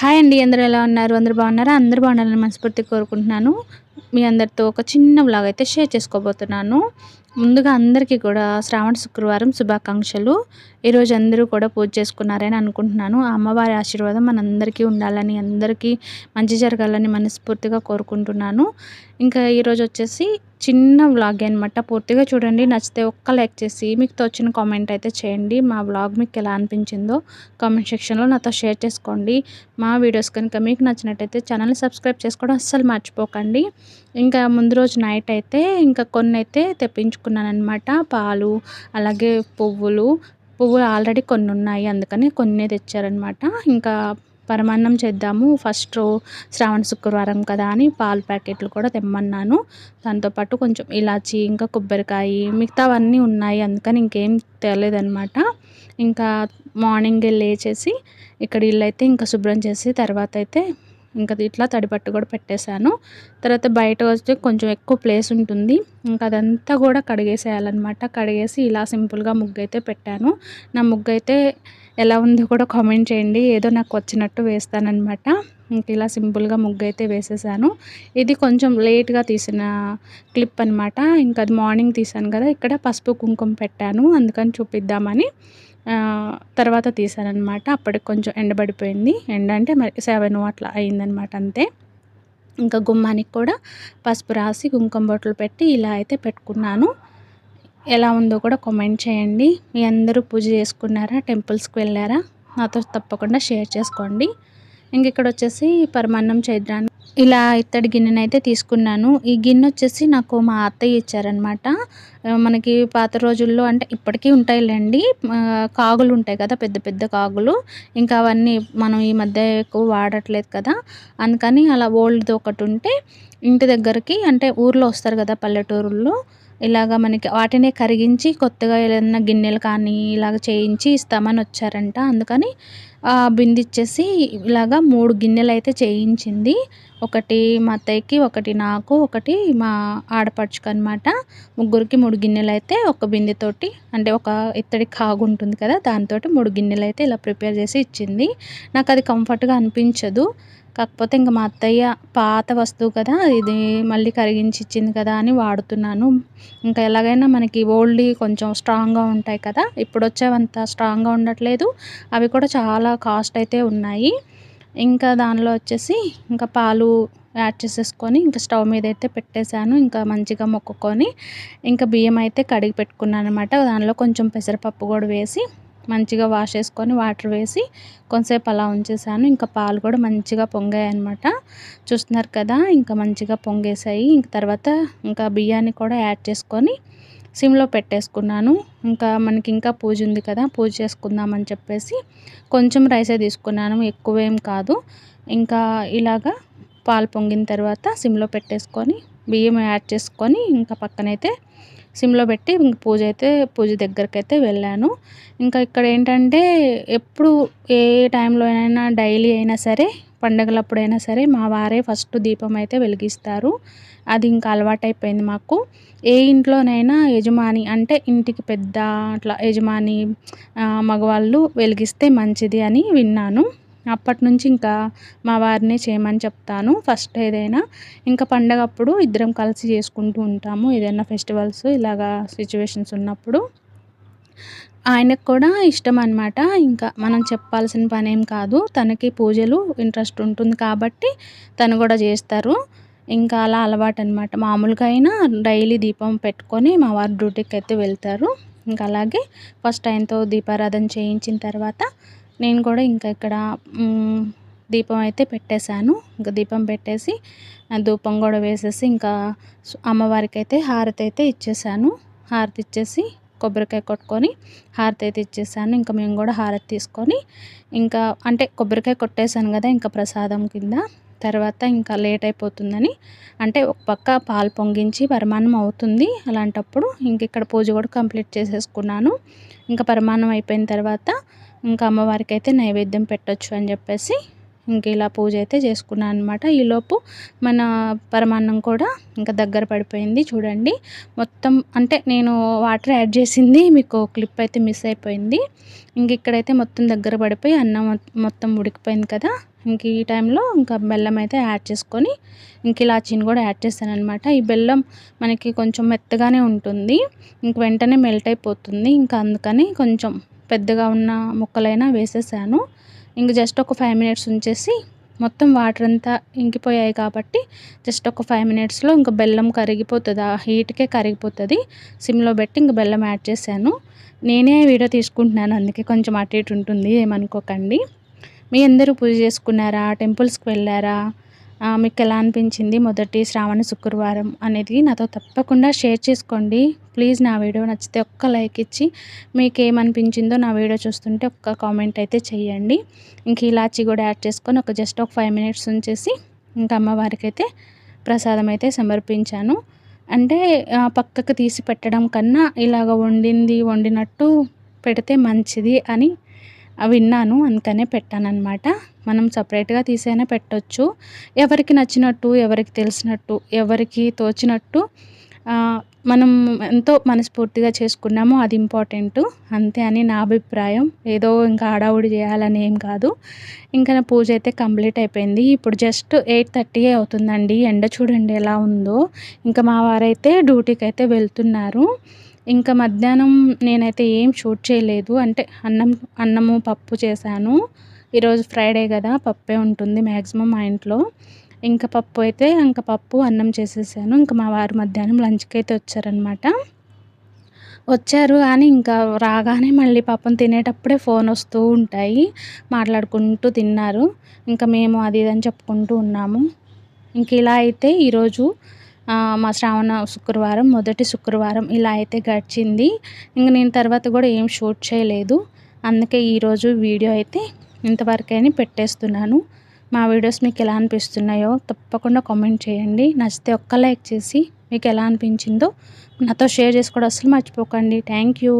Hi అండి. అందరూ ఎలా ఉన్నారు? అందరూ బాగున్నారా? అందరూ బాగుండాలని మనస్ఫూర్తిగా కోరుకుంటున్నాను. మీ అందరితో ఒక చిన్న వ్లాగ్ అయితే షేర్ చేసుకోబోతున్నాను. ముందుగా అందరికీ కూడా శ్రావణ శుక్రవారం శుభాకాంక్షలు. ఈరోజు అందరూ కూడా పూజ చేసుకున్నారని అనుకుంటున్నాను. ఆ అమ్మవారి ఆశీర్వాదం మనందరికీ ఉండాలని, అందరికీ మంచి జరగాలని మనస్ఫూర్తిగా కోరుకుంటున్నాను. ఇంకా ఈరోజు వచ్చేసి చిన్న వ్లాగే అనమాట. పూర్తిగా చూడండి. నచ్చితే ఒక్క లైక్ చేసి మీకు తోచిన కామెంట్ అయితే చేయండి. మా వ్లాగ్ మీకు ఎలా అనిపించిందో కామెంట్ సెక్షన్‌లో నాతో షేర్ చేసుకోండి. మా వీడియోస్ కనుక మీకు నచ్చినట్టయితే ఛానల్‌ని సబ్స్క్రైబ్ చేసుకోవడం అస్సలు మర్చిపోకండి. ఇంకా ముందు రోజు నైట్ అయితే ఇంకా కొన్నైతే తెప్పించుకున్నాననమాట. పాలు, అలాగే పువ్వులు ఆల్రెడీ కొన్నున్నాయి. అందుకని కొన్నే తెచ్చారనమాట. ఇంకా పరమాన్నం చేద్దాము శ్రావణ శుక్రవారం కదా అని పాలు ప్యాకెట్లు కూడా తెమ్మన్నాను. దాంతోపాటు కొంచెం ఇలాచి, ఇంకా కొబ్బరికాయ, మిగతావన్నీ ఉన్నాయి. అందుకని ఇంకేం తేలేదనమాట. ఇంకా మార్నింగే లేచేసి ఇక్కడ ఇల్లైతే ఇంకా శుభ్రం చేసి తర్వాత అయితే ఇంకా ఇట్లా తడిపట్టు కూడా పెట్టేశాను. తర్వాత బయట వస్తే కొంచెం ఎక్కువ ప్లేస్ ఉంటుంది. ఇంకా అదంతా కూడా కడిగేసేయాలన్నమాట. కడిగేసి ఇలా సింపుల్గా ముగ్గు అయితే పెట్టాను. నా ముగ్గు అయితే ఎలా ఉందో కూడా కామెంట్ చేయండి. ఏదో నాకు వచ్చినట్టు వేస్తానన్నమాట. ఇంక ఇలా సింపుల్గా ముగ్గు అయితే వేసేసాను. ఇది కొంచెం లేట్గా తీసిన క్లిప్ అనమాట. ఇంకా అది మార్నింగ్ తీసాను కదా, ఇక్కడ పసుపు కుంకుమ పెట్టాను. అందుకని చూపిద్దామని తర్వాత తీసాననమాట. అప్పటికి కొంచెం ఎండబడిపోయింది. ఎండ అంటే మరి 7 అట్లా అయిందనమాట అంతే. ఇంకా గుమ్మానికి కూడా పసుపు రాసి కుంకుమ బొట్లు పెట్టి ఇలా అయితే పెట్టుకున్నాను. ఎలా ఉందో కూడా కామెంట్ చేయండి. మీ అందరూ పూజ చేసుకున్నారా? టెంపుల్స్కి వెళ్ళారా? నాతో తప్పకుండా షేర్ చేసుకోండి. ఇంక ఇక్కడ వచ్చేసి పరమాన్నం చేయడానికి ఇలా ఇత్తడి గిన్నెనైతే తీసుకున్నాను. ఈ గిన్నె వచ్చేసి నాకు మా అత్తయ్య ఇచ్చారనమాట. మనకి పాత రోజుల్లో అంటే ఇప్పటికీ ఉంటాయిలేండి. కాగులు ఉంటాయి కదా, పెద్ద పెద్ద కాగులు. ఇంకా అవన్నీ మనం ఈ మధ్య ఎక్కువ వాడట్లేదు కదా, అందుకని అలా ఓల్డ్ది ఒకటి ఉంటే ఇంటి దగ్గరికి అంటే ఊర్లో వస్తారు కదా పల్లెటూరుల్లో, ఇలాగ మనకి వాటినే కరిగించి కొత్తగా ఏదైనా గిన్నెలు కానీ ఇలాగ చేయించి ఇస్తామని వచ్చారంట. అందుకని బిందె ఇచ్చేసి ఇలాగ 3 గిన్నెలు అయితే చేయించింది. ఒకటి మా అత్తయ్యకి, ఒకటి నాకు, ఒకటి మా ఆడపడుచుకు అనమాట. ముగ్గురికి 3 గిన్నెలు అయితే ఒక బిందెతోటి, అంటే ఒక ఇత్తడి కాగు ఉంటుంది కదా, దాంతోటి 3 గిన్నెలు అయితే ఇలా ప్రిపేర్ చేసి ఇచ్చింది. నాకు అది కంఫర్ట్గా అనిపించదు. కాకపోతే ఇంక మా అత్తయ్య పాత వస్తువు కదా, ఇది మళ్ళీ కరిగించి ఇచ్చింది కదా అని వాడుతున్నాను. ఇంకా ఎలాగైనా మనకి ఓల్డ్‌వి కొంచెం స్ట్రాంగ్‌గా ఉంటాయి కదా, ఇప్పుడు వచ్చేవంత స్ట్రాంగ్‌గా ఉండట్లేదు. అవి కూడా చాలా కాస్ట్ అయితే ఉన్నాయి. ఇంకా దానిలో వచ్చేసి ఇంకా పాలు యాడ్ చేసేసుకొని ఇంకా స్టవ్ మీద అయితే పెట్టేశాను. ఇంకా మంచిగా మొక్కుకొని ఇంకా బియ్యం అయితే కడిగి పెట్టుకున్నాను అనమాట. దానిలో కొంచెం పెసరపప్పు కూడా వేసి మంచిగా వాష్ చేసుకొని వాటర్ వేసి కొంతసేపు అలా ఉంచేసాను. ఇంకా పాలు కూడా మంచిగా పొంగాయన్నమాట. చూస్తున్నారు కదా, ఇంకా మంచిగా పొంగేసాయి. ఇంక తర్వాత ఇంకా బియ్యాన్ని కూడా యాడ్ చేసుకొని సిమ్లో పెట్టేసుకున్నాను. ఇంకా మనకి ఇంకా పూజ ఉంది కదా, పూజ చేసుకుందామని చెప్పేసి కొంచెం రైసే తీసుకున్నాను, ఎక్కువేం కాదు. ఇంకా ఇలాగా పాలు పొంగిన తర్వాత సిమ్లో పెట్టేసుకొని బియ్యం యాడ్ చేసుకొని ఇంకా పక్కనైతే సిమ్లో పెట్టి ఇంక పూజ దగ్గరకైతే వెళ్ళాను. ఇంకా ఇక్కడ ఏంటంటే ఎప్పుడు ఏ టైంలో అయినా డైలీ అయినా సరే పండగలప్పుడైనా సరే మా వారే ఫస్ట్ దీపం అయితే వెలిగిస్తారు. అది ఇంకా అలవాటైపోయింది మాకు. ఏ ఇంట్లోనైనా యజమాని అంటే ఇంటికి పెద్ద అట్లా యజమాని మగవాళ్ళు వెలిగిస్తే మంచిది అని విన్నాను. అప్పటినుంచి ఇంకా మా వారినే చేయమని చెప్తాను ఫస్ట్ ఏదైనా. ఇంకా పండగప్పుడు ఇద్దరం కలిసి చేసుకుంటూ ఉంటాము ఏదైనా ఫెస్టివల్స్ ఇలాగా సిచ్యువేషన్స్ ఉన్నప్పుడు. ఆయనకు కూడా ఇష్టం అనమాట. ఇంకా మనం చెప్పాల్సిన పనేం కాదు. తనకి పూజలు ఇంట్రెస్ట్ ఉంటుంది కాబట్టి తను కూడా చేస్తారు. ఇంకా అలా అలవాటనమాట. మామూలుగా అయినా డైలీ దీపం పెట్టుకొని మా వారు డ్యూటీకైతే వెళ్తారు. ఇంకా అలాగే ఫస్ట్ ఆయనతో దీపారాధన చేయించిన తర్వాత నేను కూడా ఇంకా ఇక్కడ దీపం అయితే పెట్టేశాను. ఇంకా దీపం పెట్టేసి ధూపం కూడా వేసేసి ఇంకా అమ్మవారికైతే హారతి అయితే ఇచ్చేసాను. హారతి ఇచ్చేసి కొబ్బరికాయ కొట్టుకొని హారతి అయితే ఇచ్చేసాను. ఇంకా మేము కూడా హారతి తీసుకొని ఇంకా అంటే కొబ్బరికాయ కొట్టేసాను కదా, ఇంకా ప్రసాదం కింద. తర్వాత ఇంకా లేట్ అయిపోతుందని అంటే ఒక పక్క పాలు పొంగించి పరమాన్నం అవుతుంది. అలాంటప్పుడు ఇంక ఇక్కడ పూజ కూడా కంప్లీట్ చేసేసుకున్నాను. ఇంకా పరమాన్నం అయిపోయిన తర్వాత ఇంకా అమ్మవారికి అయితే నైవేద్యం పెట్టొచ్చు అని చెప్పేసి ఇంక ఇలా పూజ అయితే చేసుకున్నాను అనమాట. ఈలోపు మన పరమాన్నం కూడా ఇంకా దగ్గర పడిపోయింది చూడండి. మొత్తం అంటే నేను వాటర్ యాడ్ చేసింది మీకు క్లిప్ అయితే మిస్ అయిపోయింది. ఇంక ఇక్కడైతే మొత్తం దగ్గర పడిపోయి అన్నం మొత్తం ఉడికిపోయింది కదా. ఇంక ఈ టైంలో ఇంకా బెల్లం అయితే యాడ్ చేసుకొని ఇంక ఇలాచీని కూడా యాడ్ చేశాననమాట. ఈ బెల్లం మనకి కొంచెం మెత్తగానే ఉంటుంది, ఇంక వెంటనే మెల్ట్ అయిపోతుంది. ఇంకా అందుకని కొంచెం పెద్దగా ఉన్న ముక్కలైనా వేసేసాను. ఇంక జస్ట్ ఒక 5 మినిట్స్ ఉంచేసి మొత్తం వాటర్ అంతా ఇంకిపోయాయి కాబట్టి జస్ట్ ఒక 5 మినిట్స్లో ఇంకా బెల్లం కరిగిపోతుంది, ఆ హీట్కే కరిగిపోతుంది. సిమ్లో పెట్టి ఇంక బెల్లం యాడ్ చేశాను. నేనే వీడియో తీసుకుంటున్నాను, అందుకే కొంచెం అటు ఇటు ఉంటుంది, ఏమనుకోకండి. మీ అందరూ పూజ చేసుకున్నారా? టెంపుల్స్కి వెళ్ళారా? మీకు ఎలా అనిపించింది మొదటి శ్రావణ శుక్రవారం అనేది నాతో తప్పకుండా షేర్ చేసుకోండి. ప్లీజ్ నా వీడియో నచ్చితే ఒక్క లైక్ ఇచ్చి మీకేమనిపించిందో నా వీడియో చూస్తుంటే ఒక్క కామెంట్ అయితే చేయండి. ఇంక ఇలాచి కూడా యాడ్ చేసుకొని జస్ట్ ఒక 5 మినిట్స్ ఉంచేసి ఇంకా అమ్మవారికి అయితే ప్రసాదం అయితే సమర్పించాను. అంటే పక్కకు తీసి పెట్టడం కన్నా ఇలాగ వండినట్టు పెడితే మంచిది అని విన్నాను, అందుకనే పెట్టానన్నమాట. మనం సపరేట్గా తీసైనా పెట్టొచ్చు, ఎవరికి నచ్చినట్టు, ఎవరికి తెలిసినట్టు, ఎవరికి తోచినట్టు మనం ఎంతో మనస్ఫూర్తిగా చేసుకున్నామో అది ఇంపార్టెంటు, అంతే అని నా అభిప్రాయం. ఏదో ఇంకా హడావుడి చేయాలని ఏం కాదు. ఇంకా నా పూజ అయితే కంప్లీట్ అయిపోయింది. ఇప్పుడు జస్ట్ 8:30 అవుతుందండి. ఎండ చూడండి ఎలా ఉందో. ఇంకా మా వారైతే డ్యూటీకి అయితే వెళ్తున్నారు. ఇంకా మధ్యాహ్నం నేనైతే ఏం షూట్ చేయలేదు, అంటే అన్నము పప్పు చేశాను. ఈరోజు ఫ్రైడే కదా, పప్పే ఉంటుంది మ్యాక్సిమం మా ఇంట్లో. ఇంకా పప్పు అన్నం చేసేసాను. ఇంకా మా వారు మధ్యాహ్నం లంచ్కి అయితే వచ్చారు కానీ ఇంకా రాగానే మళ్ళీ పాపం తినేటప్పుడే ఫోన్ వస్తూ ఉంటాయి, మాట్లాడుకుంటూ తిన్నారు. ఇంకా మేము అది ఇది అని చెప్పుకుంటూ ఉన్నాము. ఇంక ఇలా అయితే ఈరోజు మా శ్రావణ శుక్రవారం, మొదటి శుక్రవారం ఇలా అయితే గడిచింది. ఇంక నేను తర్వాత కూడా ఏం షూట్ చేయలేదు, అందుకే ఈరోజు వీడియో అయితే ఇంతవరకైనా పెట్టేస్తున్నాను. మా వీడియోస్ మీకు ఎలా అనిపిస్తున్నాయో తప్పకుండా కామెంట్ చేయండి. నచ్చితే ఒక్క లైక్ చేసి మీకు ఎలా అనిపించిందో నాతో షేర్ చేసుకోవడం అస్సలు మర్చిపోకండి. Thank you.